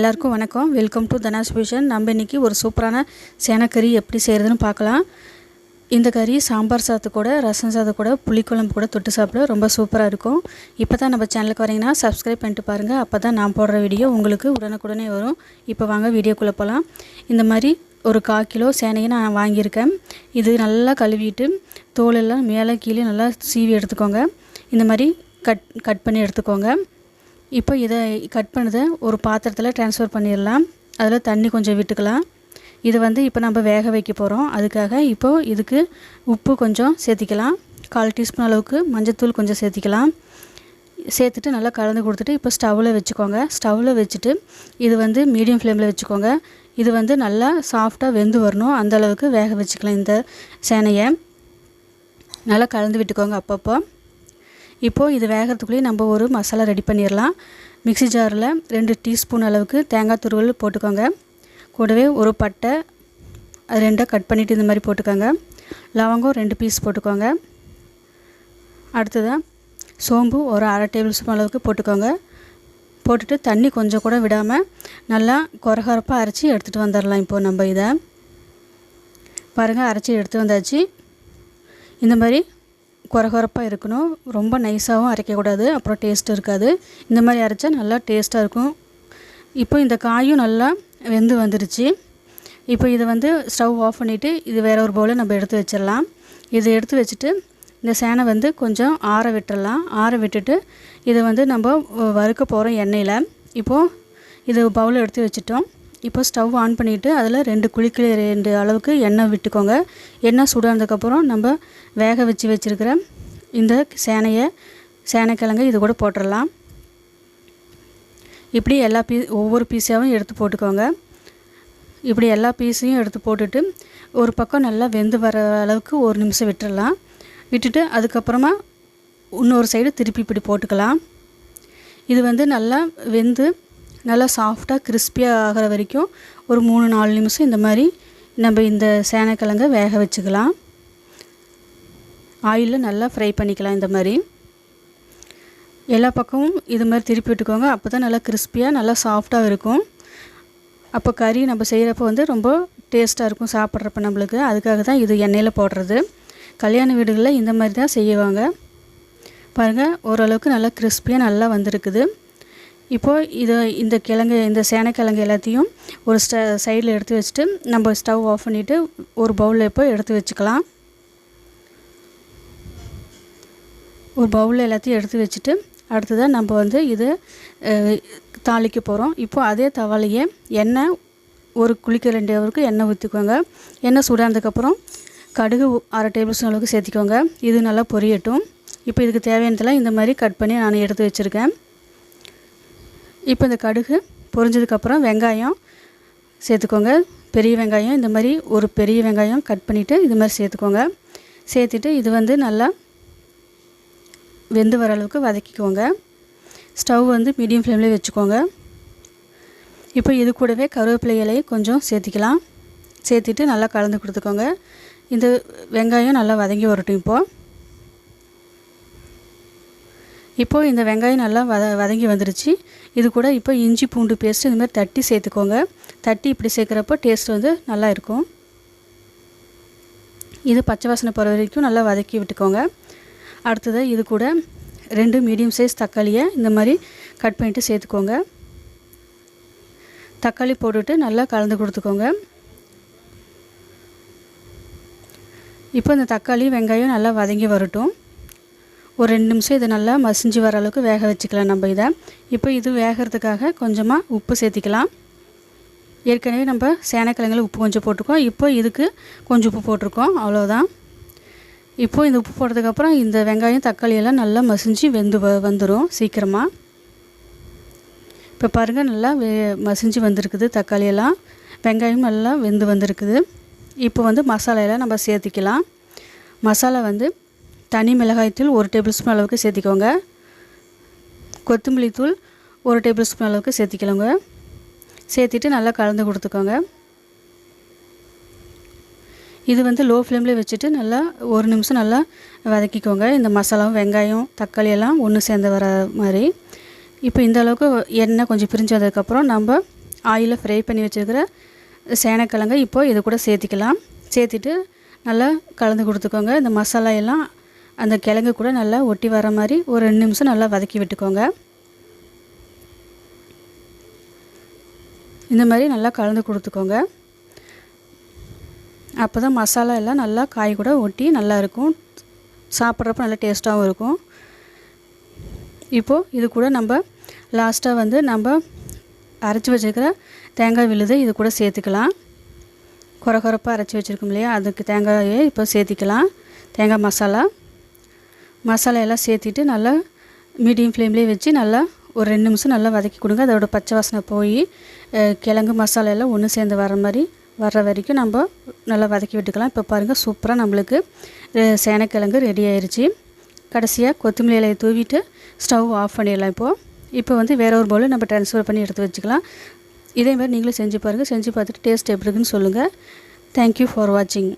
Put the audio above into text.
எல்லாருக்கும் வணக்கம். Welcome to Dhanas fusion. நம்ம இன்றைக்கி ஒரு சூப்பரான சேனக்கறி எப்படி செய்கிறதுன்னு பார்க்கலாம். இந்த கறி சாம்பார் சாதத்து கூட, ரசம் சாதத்து கூட, புளிக்குழம்பு கூட தொட்டு சாப்பிட ரொம்ப சூப்பராக இருக்கும். இப்போ தான் நம்ம சேனலுக்கு வரீங்கன்னா சப்ஸ்கிரைப் பண்ணிட்டு பாருங்கள். அப்போ தான் நான் போடுற வீடியோ உங்களுக்கு உடனுக்குடனே வரும். இப்போ வாங்க வீடியோக்குள்ளே போகலாம். இந்த மாதிரி ஒரு 1/4 கிலோ சேனையை நான் வாங்கியிருக்கேன். இது நல்லா கழுவிட்டு தோலெல்லாம் மேலே கீழே நல்லா சீவி எடுத்துக்கோங்க. இந்த மாதிரி கட் பண்ணி எடுத்துக்கோங்க. இப்போ இதை கட் பண்ணதை ஒரு பாத்திரத்தில் ட்ரான்ஸ்ஃபர் பண்ணிடலாம். அதில் தண்ணி கொஞ்சம் விட்டுக்கலாம். இது இப்போ நம்ம வேக வைக்க போகிறோம். அதுக்காக இப்போது இதுக்கு உப்பு கொஞ்சம் சேர்த்திக்கலாம். 1/4 டீஸ்பூன் அளவுக்கு மஞ்சத்தூள் கொஞ்சம் சேர்த்திக்கலாம். சேர்த்துட்டு நல்லா கலந்து கொடுத்துட்டு இப்போ ஸ்டவ்வில் வச்சுக்கோங்க. ஸ்டவ்வில் வச்சுட்டு இது மீடியம் ஃப்ளேமில் வச்சுக்கோங்க. இது நல்லா சாஃப்டாக வெந்து வரணும். அந்தளவுக்கு வேக வச்சுக்கலாம். இந்த சேனையை நல்லா கலந்து விட்டுக்கோங்க அப்பப்போ. இப்போது இது வேகிறதுக்குள்ளேயே நம்ம ஒரு மசாலா ரெடி பண்ணிடலாம். மிக்ஸி ஜாரில் 2 டீஸ்பூன் அளவுக்கு தேங்காய் துருவல் போட்டுக்கோங்க. கூடவே ஒரு பட்டை அது 2 கட் பண்ணிவிட்டு இந்த மாதிரி போட்டுக்கோங்க. லவங்கம் 2 பீஸ் போட்டுக்கோங்க. அடுத்ததாக சோம்பு ஒரு 1/2 டேபிள் ஸ்பூன் அளவுக்கு போட்டுக்கோங்க. போட்டுட்டு தண்ணி கொஞ்சம் கூட விடாமல் நல்லா கொரகொரப்பாக அரைச்சி எடுத்துகிட்டு வந்துடலாம். இப்போது நம்ம இதை பாருங்கள், அரைச்சி எடுத்து வந்தாச்சு. இந்த மாதிரி கொரகொரப்பாக இருக்கணும். ரொம்ப நைஸாகவும் அரைக்கக்கூடாது, அப்புறம் டேஸ்ட் இருக்காது. இந்த மாதிரி அரைச்சா நல்லா டேஸ்ட்டாக இருக்கும். இப்போ இந்த காயும் நல்லா வெந்து வந்துருச்சு. இப்போ இதை ஸ்டவ் ஆஃப் பண்ணிவிட்டு இது வேறு ஒரு பவுலில் நம்ம எடுத்து வச்சிடலாம். இதை எடுத்து வச்சுட்டு இந்த சேனை கொஞ்சம் ஆற விட்டுடலாம். ஆற விட்டுட்டு இதை நம்ம வறுக்க போகிறோம் எண்ணெயில். இப்போது இது பவுலில் எடுத்து வச்சுட்டோம். இப்போ ஸ்டவ் ஆன் பண்ணிவிட்டு அதில் 2 குழிக்கு 2 அளவுக்கு எண்ணெய் விட்டுக்கோங்க. எண்ணெய் சூடானதுக்கப்புறம் நம்ம வேக வச்சுருக்கிற இந்த சேனைக்கிழங்கு இது கூட போட்டுடலாம். இப்படி எல்லா ஒவ்வொரு பீஸாகவும் எடுத்து போட்டுக்கோங்க. இப்படி எல்லா பீஸையும் எடுத்து போட்டுட்டு ஒரு பக்கம் நல்லா வெந்து வர அளவுக்கு 1 நிமிஷம் விட்டுடலாம். விட்டுட்டு அதுக்கப்புறமா இன்னொரு சைடு திருப்பி இப்படி போட்டுக்கலாம். இது நல்லா வெந்து நல்லா சாஃப்டாக கிறிஸ்பியாக ஆகிற வரைக்கும் ஒரு 3-4 நிமிஷம் இந்த மாதிரி நம்ம இந்த சேனைக்கிழங்கை வேக வச்சுக்கலாம். ஆயிலில் நல்லா ஃப்ரை பண்ணிக்கலாம். இந்த மாதிரி எல்லா பக்கமும் இது மாதிரி திருப்பி விட்டுக்கோங்க. அப்போ தான் நல்லா கிறிஸ்பியாக நல்லா சாஃப்டாக இருக்கும். அப்போ கறி நம்ம செய்கிறப்ப ரொம்ப டேஸ்ட்டாக இருக்கும் சாப்பிட்றப்ப நம்மளுக்கு. அதுக்காக தான் இது எண்ணெயில் போடுறது. கல்யாண வீடுகளில் இந்த மாதிரி தான் செய்வாங்க. பாருங்கள், ஓரளவுக்கு நல்லா கிறிஸ்பியாக நல்லா வந்திருக்குது. இப்போது இந்த சேனைக்கிழங்கு எல்லாத்தையும் ஒரு சைடில் எடுத்து வச்சுட்டு நம்ம ஸ்டவ் ஆஃப் பண்ணிவிட்டு ஒரு பவுலில் இப்போ எடுத்து வச்சுக்கலாம். ஒரு பவுலில் எல்லாத்தையும் எடுத்து வச்சுட்டு அடுத்ததாக நம்ம இது தாளிக்க போகிறோம். இப்போது அதே தவாலையே எண்ணெய் ஒரு குழிக்கு 2 அளவுக்கு எண்ணெய் ஊற்றிக்கோங்க. எண்ணெய் சூடானதுக்கப்புறம் கடுகு 1/2 டேபிள் ஸ்பூன் அளவுக்கு சேர்த்திக்கோங்க. இது நல்லா பொரியட்டும். இப்போ இதுக்கு தேவையானதெல்லாம் இந்த மாதிரி கட் பண்ணி நான் எடுத்து வச்சுருக்கேன். இப்போ இந்த கடுகு பொரிஞ்சதுக்கப்புறம் வெங்காயம் சேர்த்துக்கோங்க. பெரிய வெங்காயம் இந்த மாதிரி ஒரு பெரிய வெங்காயம் கட் பண்ணிவிட்டு இது மாதிரி சேர்த்துக்கோங்க. சேர்த்துட்டு இது நல்லா வெந்து வர அளவுக்கு வதக்கிக்கோங்க. ஸ்டவ் மீடியம் ஃப்ளேம்லேயே வச்சுக்கோங்க. இப்போ இது கூடவே கருவேப்பிலை இலையை கொஞ்சம் சேர்த்திக்கலாம். சேர்த்துட்டு நல்லா கலந்து கொடுத்துக்கோங்க. இந்த வெங்காயம் நல்லா வதங்கி வரட்டும். இப்போது இந்த வெங்காயம் நல்லா வதங்கி வந்துருச்சு. இது கூட இப்போ இஞ்சி பூண்டு பேஸ்ட்டு இந்த மாதிரி தட்டி சேர்த்துக்கோங்க. தட்டி இப்படி சேர்க்குறப்போ டேஸ்ட் நல்லா இருக்கும். இது பச்சை வாசனை போகிற வரைக்கும் நல்லா வதக்கி விட்டுக்கோங்க. அடுத்தது இது கூட 2 மீடியம் சைஸ் தக்காளியை இந்த மாதிரி கட் பண்ணிவிட்டு சேர்த்துக்கோங்க. தக்காளி போட்டுட்டு நல்லா கலந்து கொடுத்துக்கோங்க. இப்போ இந்த தக்காளி வெங்காயம் நல்லா வதங்கி வரட்டும். ஒரு 2 நிமிஷம் இதை நல்லா மசிஞ்சு வர அளவுக்கு வேக வச்சுக்கலாம் நம்ம இதை. இப்போ இது வேகிறதுக்காக கொஞ்சமாக உப்பு சேர்த்திக்கலாம். ஏற்கனவே நம்ம சேனைக்கிழங்குல உப்பு கொஞ்சம் போட்டிருக்கோம். இப்போ இதுக்கு கொஞ்சம் உப்பு போட்டிருக்கோம், அவ்வளோதான். இப்போது இந்த உப்பு போட்டதுக்கப்புறம் இந்த வெங்காயம் தக்காளியெல்லாம் நல்லா மசிஞ்சு வெந்து வந்துடும் சீக்கிரமாக. இப்போ பாருங்கள், நல்லா மசிஞ்சு வந்திருக்குது தக்காளியெல்லாம். வெங்காயம் நல்லா வெந்து வந்திருக்குது. இப்போ மசாலையெல்லாம் நம்ம சேர்த்திக்கலாம். மசாலா தனி மிளகாய்த்தூள் 1 டேபிள் ஸ்பூன் அளவுக்கு சேர்த்திக்கோங்க. கொத்தமல்லி தூள் 1 டேபிள் ஸ்பூன் அளவுக்கு சேர்த்திக்கலாங்க. சேர்த்திட்டு நல்லா கலந்து கொடுத்துக்கோங்க. இது லோ ஃப்ளேமில் வச்சுட்டு நல்லா 1 நிமிஷம் நல்லா வதக்கிக்கோங்க. இந்த மசாலாவும் வெங்காயம் தக்காளி எல்லாம் ஒன்று சேர்ந்து வர மாதிரி. இப்போ இந்த அளவுக்கு எண்ணெய் கொஞ்சம் பிரிஞ்சு வந்ததுக்கப்புறம் நம்ம ஆயிலில் ஃப்ரை பண்ணி வச்சுருக்கிற சேனக்கிழங்கை இப்போது இது கூட சேர்த்திக்கலாம். சேர்த்திட்டு நல்லா கலந்து கொடுத்துக்கோங்க. இந்த மசாலா எல்லாம் அந்த கிழங்கு கூட நல்லா ஒட்டி வர மாதிரி ஒரு 2 நிமிஷம் நல்லா வதக்கி விட்டுக்கோங்க. இந்த மாதிரி நல்லா கலந்து கொடுத்துக்கோங்க. அப்போ தான் மசாலா எல்லாம் நல்லா காய் கூட ஒட்டி நல்லா இருக்கும். சாப்பிட்றப்ப நல்லா டேஸ்ட்டாகவும் இருக்கும். இப்போது இது கூட நம்ம லாஸ்ட்டாக வந்து நம்ம அரைச்சி வச்சுருக்கிற தேங்காய் விழுது இது கூட சேர்த்துக்கலாம். குறப்பாக அரைச்சி வச்சுருக்கோம் இல்லையா, அதுக்கு தேங்காயை இப்போ சேர்த்திக்கலாம். தேங்காய் மசாலா எல்லாம் சேர்த்திட்டு நல்லா மீடியம் ஃப்ளேம்லேயே வச்சு நல்லா ஒரு 2 நிமிஷம் நல்லா வதக்கி கொடுங்க. அதோட பச்சை வாசனை போய் கிழங்கு மசாலா எல்லாம் ஒன்று சேர்ந்து வர்ற வரைக்கும் நம்ம நல்லா வதக்கி விட்டுக்கலாம். இப்போ பாருங்கள், சூப்பராக நம்மளுக்கு சேனக்கிழங்கு ரெடி ஆயிடுச்சு. கடைசியாக கொத்தமல்லி இலையை தூவிட்டு ஸ்டவ் ஆஃப் பண்ணிடலாம். இப்போ வந்து வேற ஒரு பவுலில் நம்ம ட்ரான்ஸ்ஃபர் பண்ணி எடுத்து வச்சுக்கலாம். இதே மாதிரி நீங்களும் செஞ்சு பாருங்கள். செஞ்சு பார்த்துட்டு டேஸ்ட் எப்படி இருக்குன்னு சொல்லுங்கள். தேங்க்யூ ஃபார் வாட்சிங்.